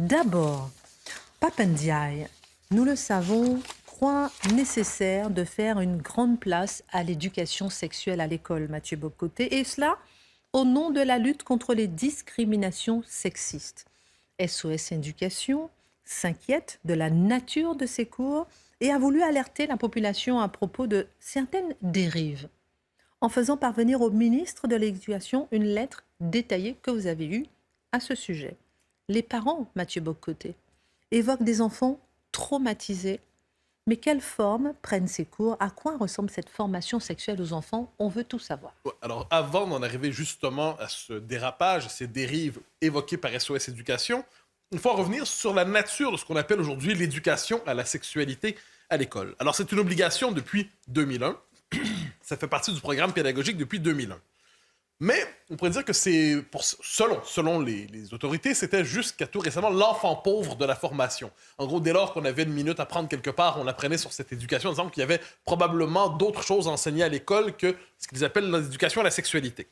D'abord, Papa Ndiaye, nous le savons, croit nécessaire de faire une grande place à l'éducation sexuelle à l'école, Mathieu Bocoté, et cela au nom de la lutte contre les discriminations sexistes. SOS Éducation s'inquiète de la nature de ces cours et a voulu alerter la population à propos de certaines dérives, en faisant parvenir au ministre de l'Éducation une lettre détaillée que vous avez eue à ce sujet. Les parents, Mathieu Bocoté, évoquent des enfants traumatisés. Mais quelle forme prennent ces cours? À quoi ressemble cette formation sexuelle aux enfants? On veut tout savoir. Alors, avant d'en arriver justement à ce dérapage, à ces dérives évoquées par SOS Éducation, il faut revenir sur la nature de ce qu'on appelle aujourd'hui l'éducation à la sexualité à l'école. Alors, c'est une obligation depuis 2001. Ça fait partie du programme pédagogique depuis 2001. Mais on pourrait dire que c'est, selon les autorités, c'était jusqu'à tout récemment l'enfant pauvre de la formation. En gros, dès lors qu'on avait une minute à prendre quelque part, on apprenait sur cette éducation en disant qu'il y avait probablement d'autres choses enseignées à l'école que ce qu'ils appellent l'éducation à la sexualité.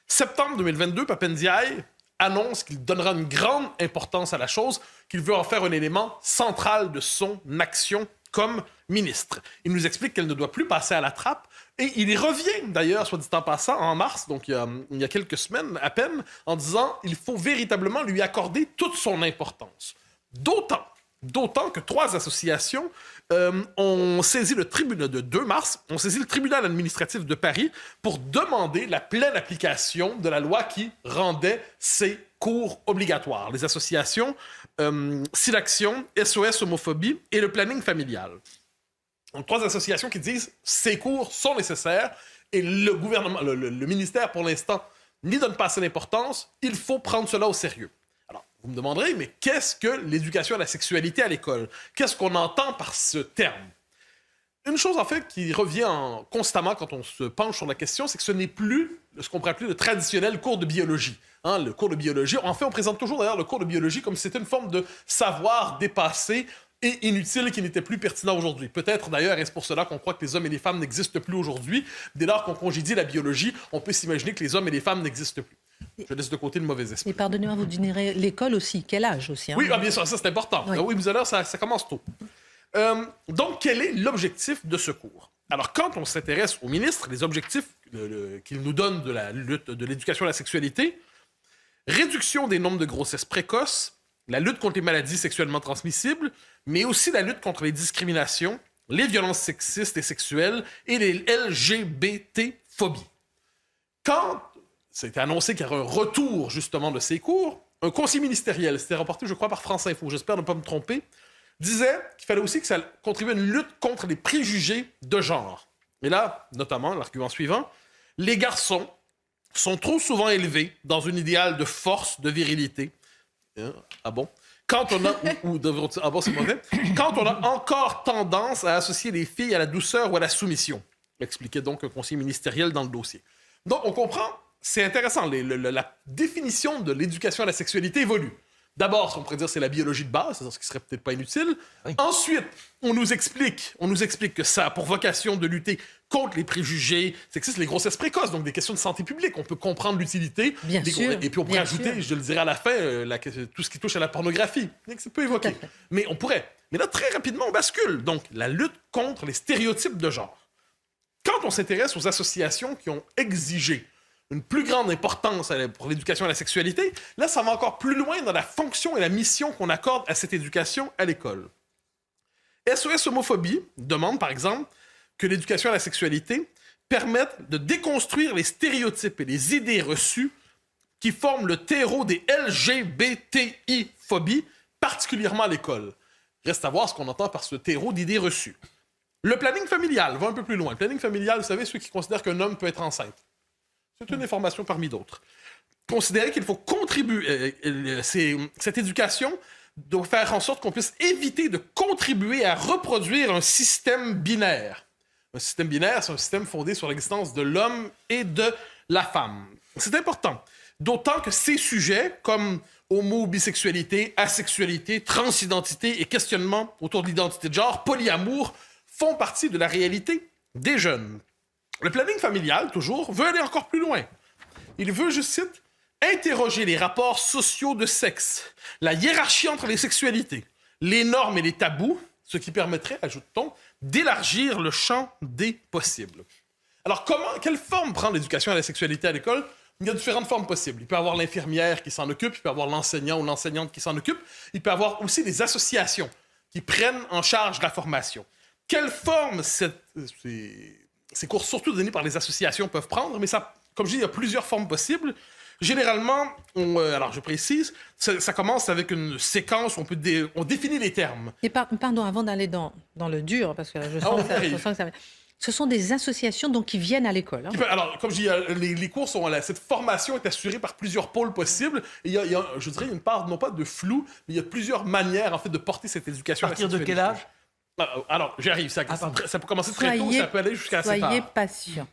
Septembre 2022, Papa Ndiaye annonce qu'il donnera une grande importance à la chose, qu'il veut en faire un élément central de son action comme ministre. Il nous explique qu'elle ne doit plus passer à la trappe et il y revient d'ailleurs, soit dit en passant, en mars, donc il y a quelques semaines à peine, en disant qu'il faut véritablement lui accorder toute son importance. D'autant que 3 associations ont saisi le tribunal de 2 mars, ont saisi le tribunal administratif de Paris pour demander la pleine application de la loi qui rendait ces cours obligatoires. Les associations SILAction, SOS Homophobie et le planning familial. Donc 3 associations qui disent ces cours sont nécessaires et le gouvernement, le ministère pour l'instant n'y donne pas assez d'importance. Il faut prendre cela au sérieux. Alors, vous me demanderez, mais qu'est-ce que l'éducation à la sexualité à l'école? Qu'est-ce qu'on entend par ce terme? Une chose, en fait, qui revient constamment quand on se penche sur la question, c'est que ce n'est plus ce qu'on pourrait appeler le traditionnel cours de biologie. Hein, le cours de biologie, en fait, on présente toujours d'ailleurs le cours de biologie comme si c'était une forme de savoir dépassé et inutile qui n'était plus pertinent aujourd'hui. Peut-être d'ailleurs, est-ce pour cela qu'on croit que les hommes et les femmes n'existent plus aujourd'hui? Dès lors qu'on congédie la biologie, on peut s'imaginer que les hommes et les femmes n'existent plus. Je laisse de côté le mauvais esprit. Et pardonnez-moi, vous dînerez l'école aussi. Quel âge aussi, hein? Oui, bien sûr, ça c'est important. Oui, oui, mais alors ça commence tôt. Donc, quel est l'objectif de ce cours? Alors, quand on s'intéresse au ministre, les objectifs qu'il nous donne de la lutte de l'éducation à la sexualité, réduction des nombres de grossesses précoces, la lutte contre les maladies sexuellement transmissibles, mais aussi la lutte contre les discriminations, les violences sexistes et sexuelles et les LGBT-phobies. Quand c'était annoncé qu'il y aurait un retour justement de ces cours, un conseiller ministériel, c'était rapporté, je crois, par France Info, j'espère ne pas me tromper, disait qu'il fallait aussi que ça contribue à une lutte contre les préjugés de genre. Et là, notamment, l'argument suivant, les garçons sont trop souvent élevés dans un idéal de force, de virilité. Ah bon? Quand on a... ah bon, c'est mauvais? Quand on a encore tendance à associer les filles à la douceur ou à la soumission, expliquait donc un conseiller ministériel dans le dossier. Donc, on comprend, c'est intéressant, la définition de l'éducation à la sexualité évolue. D'abord, on pourrait dire c'est la biologie de base, ce qui serait peut-être pas inutile. Oui. Ensuite, on nous explique que ça a pour vocation de lutter contre les préjugés sexistes, les grossesses précoces, donc des questions de santé publique. On peut comprendre l'utilité. Bien sûr. Et puis on pourrait ajouter, je le dirai à la fin, tout ce qui touche à la pornographie. C'est peu évoqué. Mais on pourrait. Mais là, très rapidement, on bascule. Donc, la lutte contre les stéréotypes de genre. Quand on s'intéresse aux associations qui ont exigé une plus grande importance pour l'éducation à la sexualité, là, ça va encore plus loin dans la fonction et la mission qu'on accorde à cette éducation à l'école. SOS Homophobie demande, par exemple, que l'éducation à la sexualité permette de déconstruire les stéréotypes et les idées reçues qui forment le terreau des LGBTI-phobies, particulièrement à l'école. Reste à voir ce qu'on entend par ce terreau d'idées reçues. Le planning familial va un peu plus loin. Le planning familial, vous savez, ceux qui considèrent qu'un homme peut être enceinte. C'est une information parmi d'autres. Considérer qu'il faut contribuer, cette éducation doit faire en sorte qu'on puisse éviter de contribuer à reproduire un système binaire. Un système binaire, c'est un système fondé sur l'existence de l'homme et de la femme. C'est important. D'autant que ces sujets, comme homo, bisexualité, asexualité, transidentité et questionnement autour de l'identité de genre, polyamour, font partie de la réalité des jeunes. Le planning familial, toujours, veut aller encore plus loin. Il veut, je cite, interroger les rapports sociaux de sexe, la hiérarchie entre les sexualités, les normes et les tabous, ce qui permettrait, ajoute-t-on, d'élargir le champ des possibles. Alors, quelle forme prend l'éducation à la sexualité à l'école? Il y a différentes formes possibles. Il peut y avoir l'infirmière qui s'en occupe, il peut y avoir l'enseignant ou l'enseignante qui s'en occupe, il peut y avoir aussi des associations qui prennent en charge la formation. Quelle forme ces cours, surtout donnés par les associations, peuvent prendre? Mais ça, comme je dis, il y a plusieurs formes possibles. Généralement, alors je précise, ça commence avec une séquence où on définit les termes. Et pardon, avant d'aller dans le dur, parce que je sens que ça... Ce sont des associations donc, qui viennent à l'école. Hein. Alors, comme je dis, les cours cette formation est assurée par plusieurs pôles possibles. Et il y a, je dirais, une part, non pas de flou, mais il y a plusieurs manières, en fait, de porter cette éducation à la sexualité. À partir de quel âge? Alors, j'arrive. Ça peut commencer très tôt, ça peut aller jusqu'à assez tard. Soyez patient.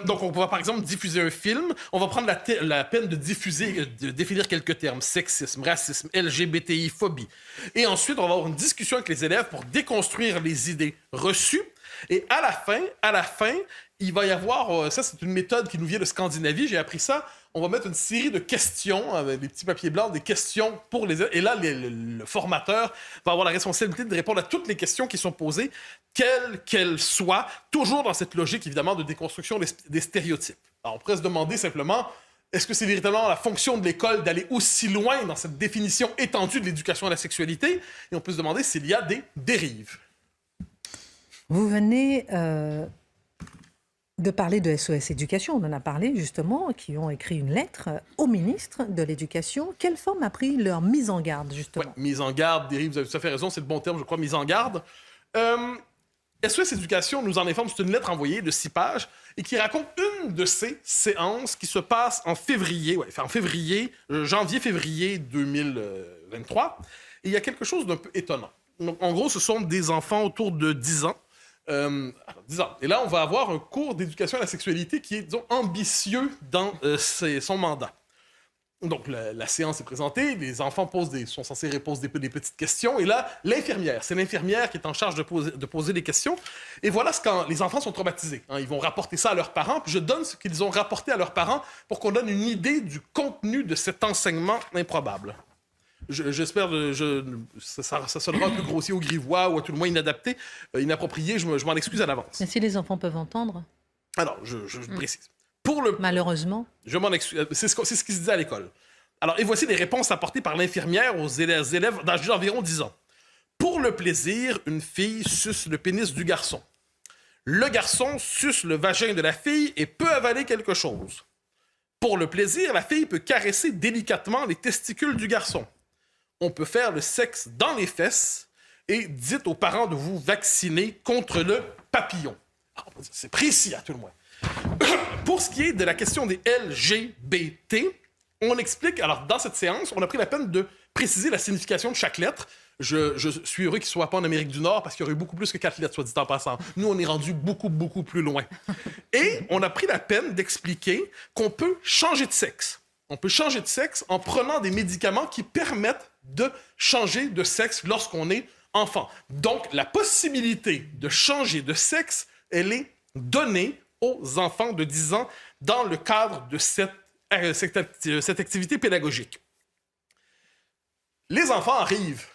Donc, on va par exemple diffuser un film. On va prendre la peine de définir quelques termes. Sexisme, racisme, LGBTI, phobie. Et ensuite, on va avoir une discussion avec les élèves pour déconstruire les idées reçues. Et à la fin, il va y avoir... ça, c'est une méthode qui nous vient de Scandinavie. J'ai appris ça. On va mettre une série de questions, avec des petits papiers blancs, des questions pour les élèves. Et là, le formateur va avoir la responsabilité de répondre à toutes les questions qui sont posées, quelles qu'elles soient, toujours dans cette logique, évidemment, de déconstruction des stéréotypes. Alors, on pourrait se demander simplement, est-ce que c'est véritablement la fonction de l'école d'aller aussi loin dans cette définition étendue de l'éducation à la sexualité? Et on peut se demander s'il y a des dérives. Vous venez de parler de SOS Éducation, on en a parlé justement, qui ont écrit une lettre au ministre de l'Éducation. Quelle forme a pris leur mise en garde, justement? Ouais, mise en garde, dérive, vous avez tout à fait raison, c'est le bon terme, je crois, mise en garde. SOS Éducation nous en informe, c'est une lettre envoyée de 6 pages et qui raconte une de ces séances qui se passe en janvier-février 2023. Et il y a quelque chose d'un peu étonnant. Donc, en gros, ce sont des enfants autour de 10 ans. 10 ans. Et là, on va avoir un cours d'éducation à la sexualité qui est, disons, ambitieux dans son mandat. Donc, la séance est présentée, les enfants sont censés répondre des petites questions, et là, c'est l'infirmière qui est en charge de poser des questions. Et voilà les enfants sont traumatisés. Hein, ils vont rapporter ça à leurs parents, puis je donne ce qu'ils ont rapporté à leurs parents pour qu'on donne une idée du contenu de cet enseignement improbable. J'espère que ça sonnera un peu grossier ou grivois ou à tout le moins inadapté, inapproprié. Je m'en excuse à l'avance. Mais si les enfants peuvent entendre? Alors, je précise. Malheureusement. Je m'en excuse. C'est ce qui se disait à l'école. Alors, et voici les réponses apportées par l'infirmière aux élèves d'âge d'environ 10 ans. Pour le plaisir, une fille suce le pénis du garçon. Le garçon suce le vagin de la fille et peut avaler quelque chose. Pour le plaisir, la fille peut caresser délicatement les testicules du garçon. On peut faire le sexe dans les fesses et dites aux parents de vous vacciner contre le papillon. Alors, c'est précis à tout le moins. Pour ce qui est de la question des LGBT, on explique, alors dans cette séance, on a pris la peine de préciser la signification de chaque lettre. Je suis heureux qu'il ne soit pas en Amérique du Nord parce qu'il y aurait eu beaucoup plus que 4 lettres, soit dit en passant. Nous, on est rendu beaucoup, beaucoup plus loin. Et on a pris la peine d'expliquer qu'on peut changer de sexe. On peut changer de sexe en prenant des médicaments qui permettent de changer de sexe lorsqu'on est enfant. Donc, la possibilité de changer de sexe, elle est donnée aux enfants de 10 ans dans le cadre de cette activité pédagogique. Les enfants arrivent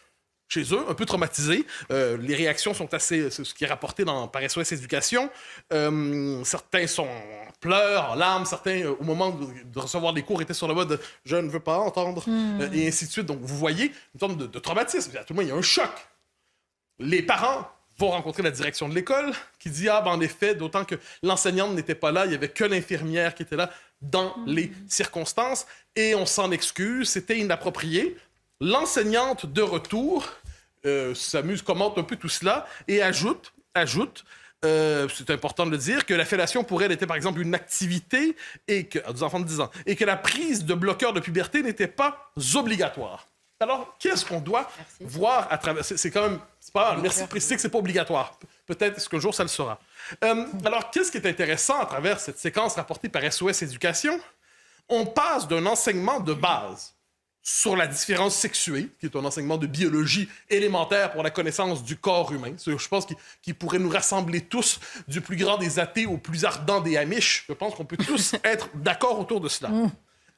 chez eux, un peu traumatisés. Les réactions sont assez... C'est ce qui est rapporté par SOS Éducation. Certains sont en pleurs, en larmes. Certains, au moment de recevoir des cours, étaient sur le mode « je ne veux pas entendre et ainsi de suite. Donc, vous voyez une forme de traumatisme. À tout le moins, il y a un choc. Les parents vont rencontrer la direction de l'école qui dit « Ah, ben en effet, d'autant que l'enseignante n'était pas là, il n'y avait que l'infirmière qui était là dans les circonstances. Et on s'en excuse, c'était inapproprié. » L'enseignante de retour s'amuse, commente un peu tout cela et ajoute, c'est important de le dire, que la fellation pour elle était par exemple une activité des enfants de 10 ans et que la prise de bloqueurs de puberté n'était pas obligatoire. Alors, qu'est-ce qu'on doit voir à travers... C'est quand même... C'est pas merci de préciser que c'est pas obligatoire. Peut-être est-ce qu'un jour ça le sera. Alors, qu'est-ce qui est intéressant à travers cette séquence rapportée par SOS Éducation? On passe d'un enseignement de base sur la différence sexuée, qui est un enseignement de biologie élémentaire pour la connaissance du corps humain. Je pense qu'il pourrait nous rassembler tous, du plus grand des athées au plus ardent des Amish. Je pense qu'on peut tous être d'accord autour de cela.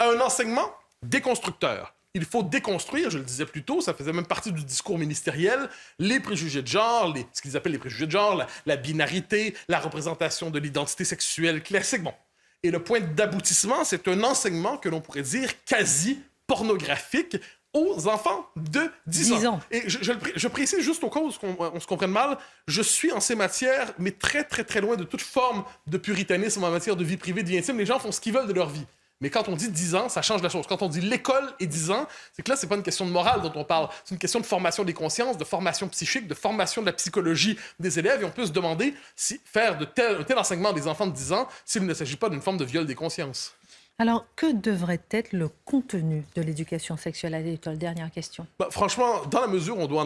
à un enseignement déconstructeur. Il faut déconstruire, je le disais plus tôt, ça faisait même partie du discours ministériel, les préjugés de genre, ce qu'ils appellent les préjugés de genre, la binarité, la représentation de l'identité sexuelle classique. Bon. Et le point d'aboutissement, c'est un enseignement que l'on pourrait dire quasi pornographique aux enfants de 10 ans. Et je précise juste au cas où on se comprenne mal, je suis en ces matières, mais très, très, très loin de toute forme de puritanisme en matière de vie privée, de vie intime. Les gens font ce qu'ils veulent de leur vie. Mais quand on dit 10 ans, ça change la chose. Quand on dit l'école et 10 ans, c'est que là, c'est pas une question de morale dont on parle. C'est une question de formation des consciences, de formation psychique, de formation de la psychologie des élèves. Et on peut se demander si faire un tel enseignement à des enfants de 10 ans, s'il ne s'agit pas d'une forme de viol des consciences. Alors, que devrait être le contenu de l'éducation sexuelle à l'école? Dernière question. Franchement, dans la mesure où il doit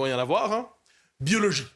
y en avoir, hein, biologie.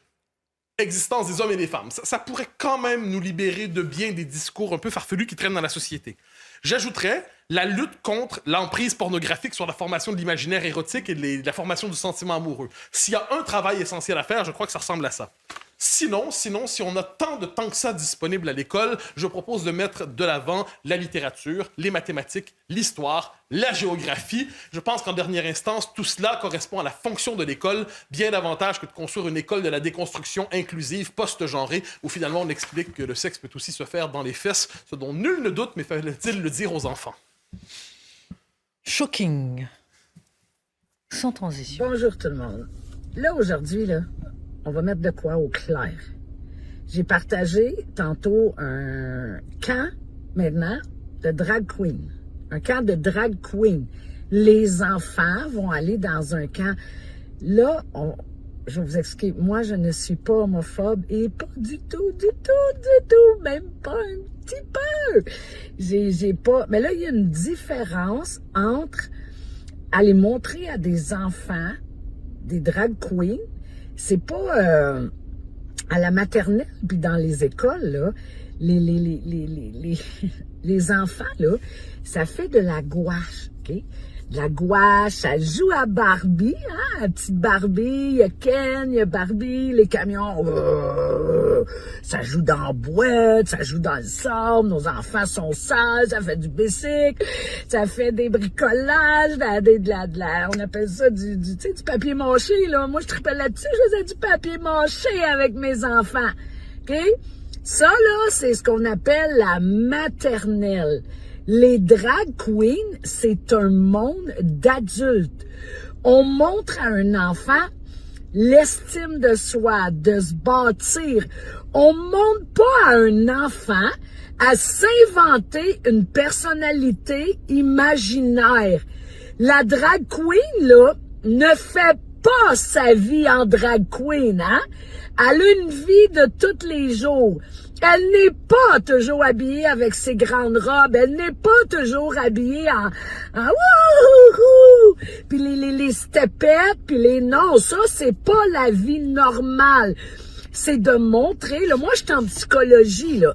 Existence des hommes et des femmes. Ça pourrait quand même nous libérer de bien des discours un peu farfelus qui traînent dans la société. J'ajouterais la lutte contre l'emprise pornographique sur la formation de l'imaginaire érotique et de la formation du sentiment amoureux. S'il y a un travail essentiel à faire, je crois que ça ressemble à ça. Sinon, si on a tant de temps que ça disponible à l'école, je propose de mettre de l'avant la littérature, les mathématiques, l'histoire, la géographie. Je pense qu'en dernière instance, tout cela correspond à la fonction de l'école bien davantage que de construire une école de la déconstruction inclusive, post-genrée, où finalement on explique que le sexe peut aussi se faire dans les fesses, ce dont nul ne doute, mais fallait-il le dire aux enfants? Shocking. Sans transition. Bonjour tout le monde. Là, aujourd'hui, on va mettre de quoi au clair. J'ai partagé tantôt un camp, maintenant, de drag queen. Un camp de drag queen. Les enfants vont aller dans un camp. Là, je vais vous expliquer. Moi, je ne suis pas homophobe et pas du tout, même pas un petit peu. J'ai pas... Mais là, il y a une différence entre aller montrer à des enfants des drag queens. C'est pas à la maternelle puis dans les écoles là, les enfants là, ça fait de la gouache, ok? De la gouache, ça joue à Barbie, hein? La petite Barbie, il y a Ken, il y a Barbie, les camions, ça joue dans la boîte, ça joue dans le sable, nos enfants sont sages, ça fait du bicycle, ça fait des bricolages, on appelle ça du papier mâché, là. Moi, je tripais là-dessus, je faisais du papier mâché avec mes enfants, ok? Ça, là, c'est ce qu'on appelle la maternelle. Les drag queens, c'est un monde d'adultes. On montre à un enfant l'estime de soi, de se bâtir. On montre pas à un enfant à s'inventer une personnalité imaginaire. La drag queen, là, ne fait pas sa vie en drag queen, hein? Elle a une vie de tous les jours. Elle n'est pas toujours habillée avec ses grandes robes. Elle n'est pas toujours habillée en wouhou, puis les stepettes, puis les non. Ça, c'est pas la vie normale. C'est de montrer, là, moi, je suis en psychologie, là.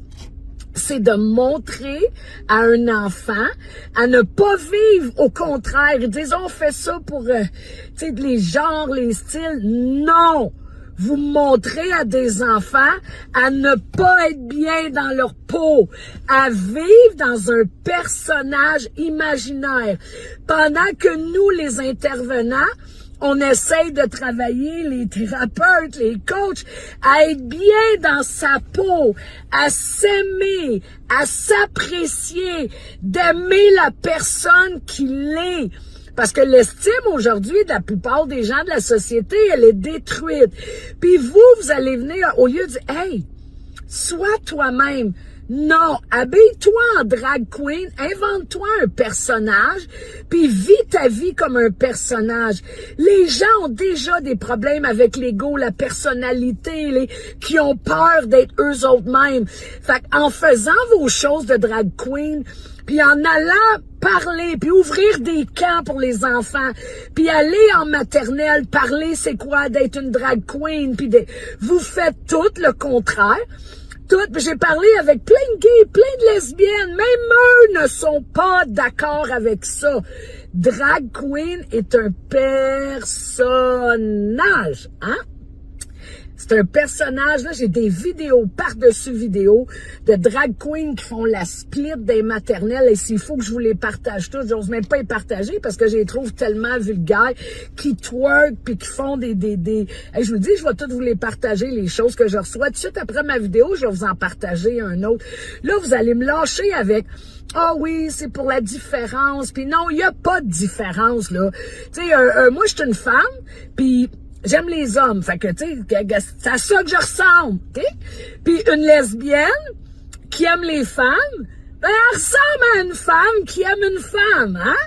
C'est de montrer à un enfant à ne pas vivre au contraire. Ils disent, on fait ça pour, les genres, les styles. Non! Vous montrez à des enfants à ne pas être bien dans leur peau, à vivre dans un personnage imaginaire. Pendant que nous, les intervenants, on essaye de travailler, les thérapeutes, les coachs, à être bien dans sa peau, à s'aimer, à s'apprécier, d'aimer la personne qu'il est. Parce que l'estime aujourd'hui de la plupart des gens de la société, elle est détruite. Puis vous allez venir, au lieu de dire, hey, sois toi-même. Non, habille-toi en drag queen, invente-toi un personnage, puis vis ta vie comme un personnage. Les gens ont déjà des problèmes avec l'ego, la personnalité, qui ont peur d'être eux autres mêmes. Fait qu'en faisant vos choses de drag queen, puis en allant parler, puis ouvrir des camps pour les enfants, puis aller en maternelle, parler c'est quoi d'être une drag queen, puis vous faites tout le contraire. J'ai parlé avec plein de gays, plein de lesbiennes, même eux ne sont pas d'accord avec ça. Drag queen est un personnage, hein? C'est un personnage, là, j'ai des vidéos par-dessus vidéos de drag queens qui font la split des maternelles et s'il faut que je vous les partage tous, j'ose même pas les partager parce que je les trouve tellement vulgaires, qui twerk puis qui font des... Hey, je vous dis, je vais toutes vous les partager, les choses que je reçois. Tout de suite après ma vidéo, je vais vous en partager un autre. Là, vous allez me lâcher avec... Ah oui, c'est pour la différence. Puis non, il n'y a pas de différence, là. Tu sais, moi, je suis une femme, puis j'aime les hommes. Fait que, tu sais, c'est à ça que je ressemble, OK? Puis une lesbienne qui aime les femmes, ben, elle ressemble à une femme qui aime une femme, hein?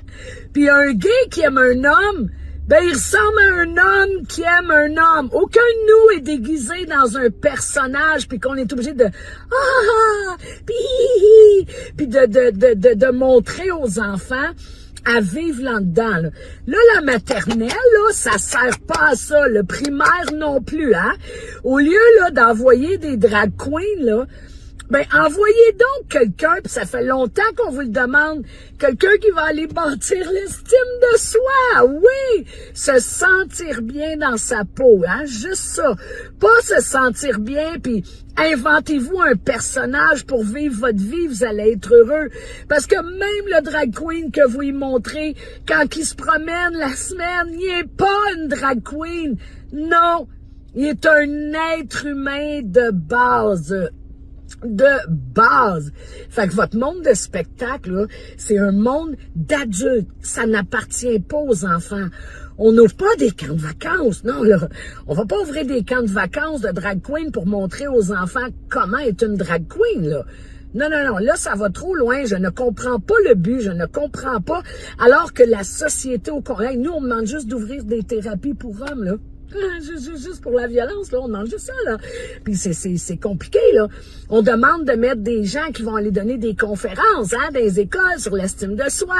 Puis un gay qui aime un homme, ben, il ressemble à un homme qui aime un homme. Aucun de nous est déguisé dans un personnage puis qu'on est obligé de puis de montrer aux enfants à vivre là-dedans. Là, la maternelle, là, ça sert pas à ça. Le primaire non plus, hein? Au lieu, là, d'envoyer des drag queens, là, ben, envoyez donc quelqu'un, puis ça fait longtemps qu'on vous le demande, quelqu'un qui va aller bâtir l'estime de soi, oui, se sentir bien dans sa peau, hein, juste ça. Pas se sentir bien, puis inventez-vous un personnage pour vivre votre vie, vous allez être heureux. Parce que même le drag queen que vous y montrez, quand il se promène la semaine, il n'est pas une drag queen, non, il est un être humain de base. Fait que votre monde de spectacle, là, c'est un monde d'adultes. Ça n'appartient pas aux enfants. On n'ouvre pas des camps de vacances, non, là. On va pas ouvrir des camps de vacances de drag queen pour montrer aux enfants comment est une drag queen, là. Non, non, non, là, ça va trop loin. Je ne comprends pas le but, je ne comprends pas. Alors que la société au Coréen, nous, on demande juste d'ouvrir des thérapies pour hommes, là. Juste pour la violence, là, on demande juste ça, là. Puis c'est compliqué, là. On demande de mettre des gens qui vont aller donner des conférences, hein, dans les écoles sur l'estime de soi,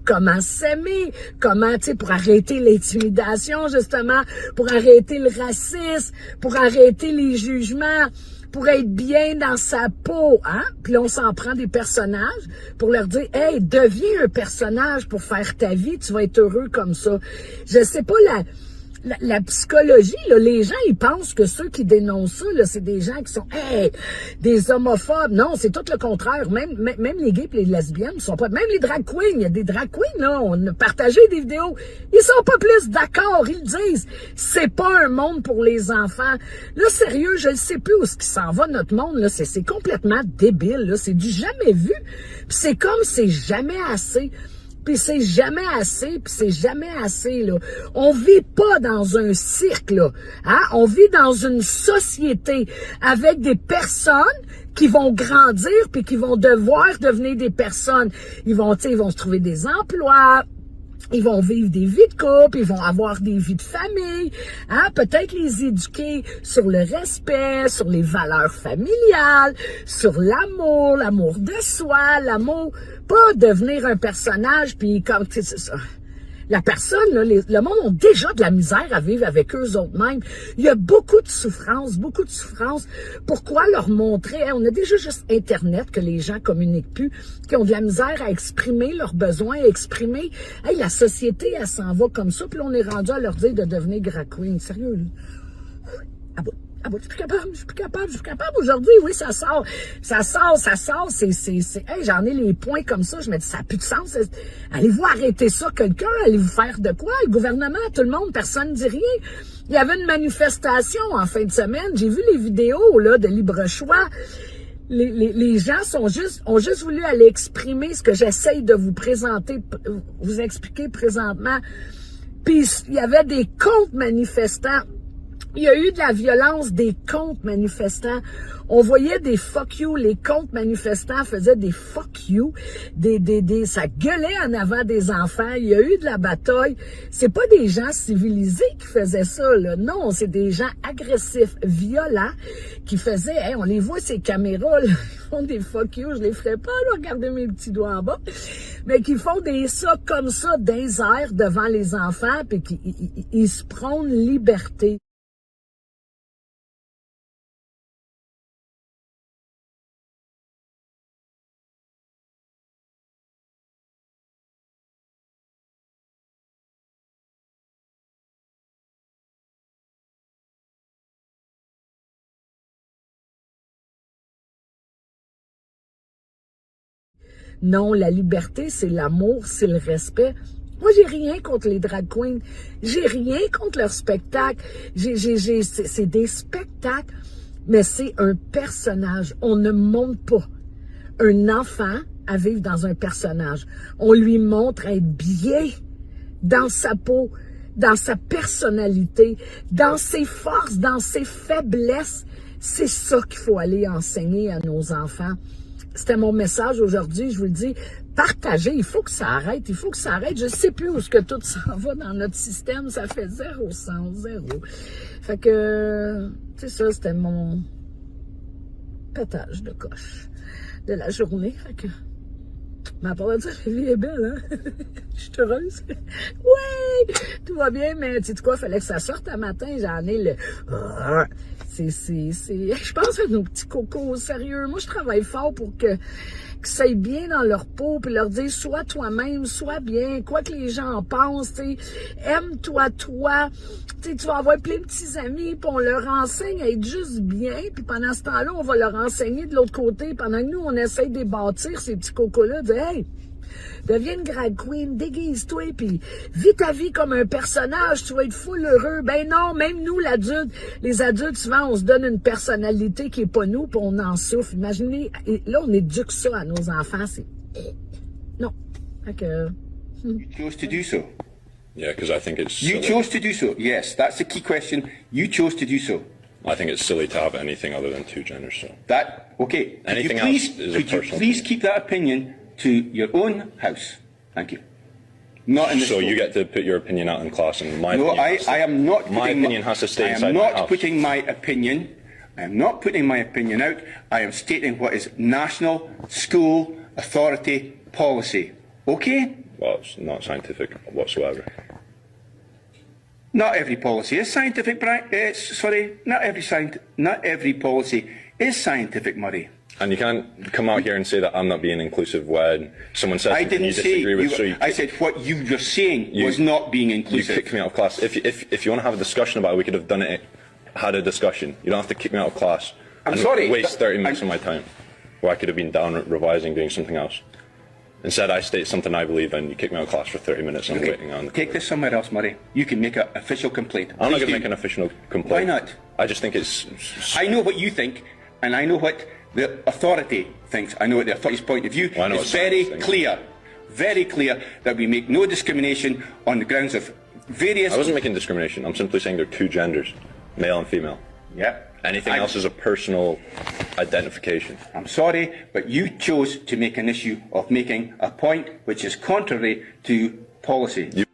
comment s'aimer, comment, tu sais, pour arrêter l'intimidation, justement, pour arrêter le racisme, pour arrêter les jugements, pour être bien dans sa peau, hein? Puis là, on s'en prend des personnages pour leur dire, hey, deviens un personnage pour faire ta vie, tu vas être heureux comme ça. Je sais pas, la psychologie, là, les gens, ils pensent que ceux qui dénoncent ça, là, c'est des gens qui sont des homophobes. Non, c'est tout le contraire. Même les gays et les lesbiennes sont pas... Même les drag queens, il y a des drag queens, là, on a partagé des vidéos. Ils sont pas plus d'accord, ils le disent. C'est pas un monde pour les enfants. Là, sérieux, je ne sais plus où ce qui s'en va, notre monde, là. C'est complètement débile, là. C'est du jamais vu. Puis c'est comme c'est jamais assez. Puis c'est jamais assez, puis c'est jamais assez, là. On vit pas dans un cirque, là. Hein? On vit dans une société avec des personnes qui vont grandir puis qui vont devoir devenir des personnes. Ils vont se trouver des emplois. Ils vont vivre des vies de couple, ils vont avoir des vies de famille, hein? Peut-être les éduquer sur le respect, sur les valeurs familiales, sur l'amour de soi, l'amour, pas devenir un personnage, puis comme, tu sais, la personne, là, le monde ont déjà de la misère à vivre avec eux autres mêmes. Il y a beaucoup de souffrance, beaucoup de souffrance. Pourquoi leur montrer? Hein, on a déjà juste Internet que les gens communiquent plus, qui ont de la misère à exprimer leurs besoins, à exprimer. Hey, la société, elle s'en va comme ça, puis là, on est rendu à leur dire de devenir drag queen. Sérieux, là? Ah bon? Ah bon, je suis plus capable aujourd'hui, oui, ça sort, hey, j'en ai les points comme ça, je me dis, ça n'a plus de sens, allez-vous arrêter ça, quelqu'un, allez-vous faire de quoi, le gouvernement, tout le monde, personne ne dit rien, il y avait une manifestation en fin de semaine, j'ai vu les vidéos, là, de libre choix, les gens ont juste voulu aller exprimer ce que j'essaye de vous présenter, vous expliquer présentement, puis il y avait des contre-manifestants. Il y a eu de la violence des contre-manifestants. On voyait des fuck you. Les contre-manifestants faisaient des fuck you. Ça gueulait en avant des enfants. Il y a eu de la bataille. C'est pas des gens civilisés qui faisaient ça, là. Non, c'est des gens agressifs, violents, qui faisaient, hey, on les voit, ces caméras, là, ils font des fuck you. Je les ferai pas, là, regardez mes petits doigts en bas. Mais qui font des ça comme ça, des airs devant les enfants, puis qui ils se prônent liberté. Non, la liberté, c'est l'amour, c'est le respect. Moi, j'ai rien contre les drag queens. J'ai rien contre leur spectacle. C'est des spectacles, mais c'est un personnage. On ne montre pas un enfant à vivre dans un personnage. On lui montre à être bien dans sa peau, dans sa personnalité, dans ses forces, dans ses faiblesses. C'est ça qu'il faut aller enseigner à nos enfants. C'était mon message aujourd'hui, je vous le dis. Partagez, il faut que ça arrête, il faut que ça arrête. Je sais plus où est-ce que tout s'en va dans notre système, ça fait zéro sens, zéro. Fait que, c'est ça, c'était mon pétage de coche de la journée. Fait que, mais à part de ça, la vie est belle, hein? Je suis heureuse. Oui! Tout va bien, mais tu sais quoi, fallait que ça sorte un matin, j'en ai le... Je pense à nos petits cocos, sérieux. Moi, je travaille fort pour que ça aille bien dans leur peau, puis leur dire, sois toi-même, sois bien, quoi que les gens en pensent, tu sais, aime-toi, toi. Tu sais, tu vas avoir plein de petits amis, puis on leur enseigne à être juste bien, puis pendant ce temps-là, on va leur enseigner de l'autre côté, pendant que nous, on essaye de bâtir ces petits cocos-là, de hey, deviens une drag queen, déguise-toi, puis vis ta vie comme un personnage, tu vas être full heureux. Ben non, même nous, les adultes, souvent, on se donne une personnalité qui est pas nous, puis on en souffre. Imaginez, là, on éduque ça à nos enfants, c'est... Non. Fait que... You chose to do so. Yeah, because I think it's You silly. chose to do so. Yes, that's the key question. You chose to do so. I think it's silly to have anything other than two genders. So That, okay. Anything could you else is a could you personal please opinion. keep that opinion to your own house? Thank you. Not in this so you room. get to put your opinion out in class, and my No, opinion. has to- I am not. My putting opinion has to stay I inside am my not house. putting my opinion. I am not putting my opinion out. I am stating what is national school authority policy. Okay? Well, it's not scientific whatsoever. Not every policy is scientific, not every policy is scientific, Murray. And you can't come out here and say that I'm not being inclusive when someone says I something you didn't say disagree with. you, So you, I said what you were saying was not being you inclusive. kick me out of class. If you want to have a discussion about it, we could have done it. Had a discussion. You don't have to kick me out of class. I'm and sorry, Waste 30 minutes I'm- of my time, where I could have been down revising, doing something else. Instead, I state something I believe in. You kick me out of class for 30 minutes. And I'm waiting on. Take this somewhere else, Murray. You can make an official complaint. I'm not Please going to do. make an official complaint. Why not? I just think it's. I know what you think, and I know what the authority thinks. I know what the authority's point of view. Well, I know It's what very science clear that we make no discrimination on the grounds of various... I wasn't making discrimination. I'm simply saying there are two genders, male and female. Yeah. Anything else is a personal identification. I'm sorry, but you chose to make an issue of making a point which is contrary to policy.